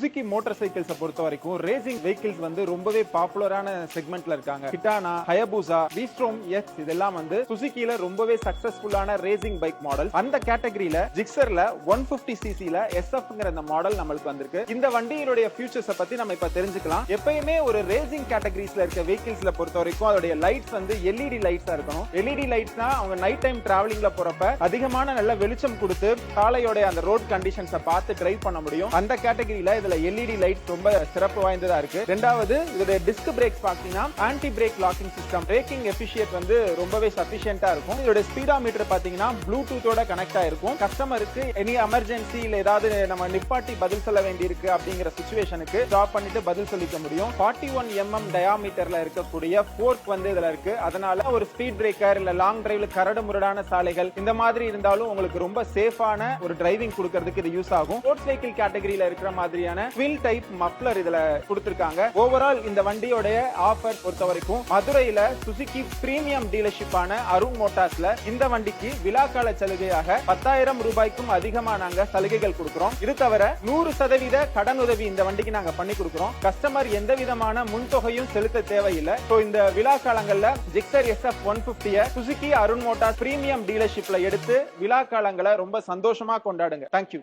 Suzuki motor cycles பொறுத்த வரைக்கும் racing vehicles வந்து ரொம்பவே பாப்புலரான செக்மெண்ட்ல இருக்காங்க. கிட்டானா, ஹயபூசா, வீஸ்ட்ரோம் எக்ஸ் இதெல்லாம் வந்து சுசுகில ரொம்பவே சக்சஸ்ஃபுல்லான ரேசிங் பைக் மாடல். அந்த கேட்டகரியில ஜிக்ஸர்ல 150 சிசில எஸ்எஃப்ங்கிற இந்த மாடல் நம்மளுக்கு வந்திருக்கு. இந்த வண்டியினுடைய ஃபியூச்சர்ஸ் பத்தி நம்ம இப்ப தெரிஞ்சுக்கலாம். எப்பயுமே ஒரு ரேசிங் கேட்டகரிஸ்ல இருக்க வெஹிக்கிள்ஸ்ல பொறுத்த வரைக்கும் அதோட லைட்ஸ் வந்து எல்இடி லைட்ஸா இருக்கணும். எல்இடி லைட்ஸ்னா அவங்க நைட் டைம் டிராவலிங்ல போறப்ப அதிகமான நல்ல வெளிச்சம் கொடுத்து சாலையோட அந்த ரோட் கண்டிஷன்ஸை பார்த்து டிரைவ் பண்ண முடியும். அந்த கேட்டகரியில இதுல எல்இடி லைட்ஸ் ரொம்ப சிறப்பு வாய்ந்ததா இருக்கு. ரெண்டாவது இதோட டிஸ்க் பிரேக்ஸ் பாத்தீங்கன்னா anti brake locking system, braking efficient வந்து ரொம்பவே சஃபிஷியன்ட்டா இருக்கும். இதோட ஸ்பீடோமீட்டர் பாத்தீங்கன்னா ப்ளூடூத்தோட கனெக்ட் ஆயிருக்கும். கஸ்டமருக்கு எனி எமர்ஜென்சி இல்ல ஏதாவது நம்ம நிப்பாட்டி பதில் சொல்ல வேண்டியிருக்கு அப்படிங்கிற சிச்சுவேஷனுக்கு ஸ்டாப் பண்ணிட்டு பதில் சொல்லிக்க முடியும். 41 mm டயாமீட்டர்ல இருக்கக்கூடிய ஃபோர்க் வந்து இதுல இருக்கு. அதனால ஒரு ஸ்பீட் பிரேக்கர் இல்ல லாங் டிரைவ்ல கரடு முரடான சாலைகள் இந்த மாதிரி இருந்தாலும் உங்களுக்கு ரொம்ப சேஃபான ஒரு டிரைவிங் கொடுக்கிறதுக்கு இது யூஸ் ஆகும். ஸ்போர்ட்ஸ் வெஹிக்கிள் கேட்டகரியில இருக்கிற மாதிரியான ட்வில் டைப் மஃப்ளர் இதுல கொடுத்திருக்காங்க. ஓவரால் இந்த வண்டியோட ஆஃபர் பொறுத்த வரைக்கும் மதுரையில சுசுகி பிரீமியம் டீலர்ஷிப்பான அருண் மோட்டார்ஸ்ல இந்த வண்டிக்கு விழாக்கால சலுகையாக 10,000 ரூபாய்க்கும் அதிகமா நாங்க சலுகைகள் கொடுக்கிறோம். இது தவிர 100% கடன் உதவி இந்த வண்டிக்கு நாங்க பண்ணி கொடுக்கிறோம். கஸ்டமர் எந்த விதமான முன்தொகையும் செலுத்த தேவையில்லை. இந்த விழா காலங்கள்ல Gixxer SF 150 Suzuki Arun motors premium டீலர்ஷிப்ல எடுத்து விழா காலங்களை ரொம்ப சந்தோஷமா கொண்டாடுங்க. தேங்க்யூ.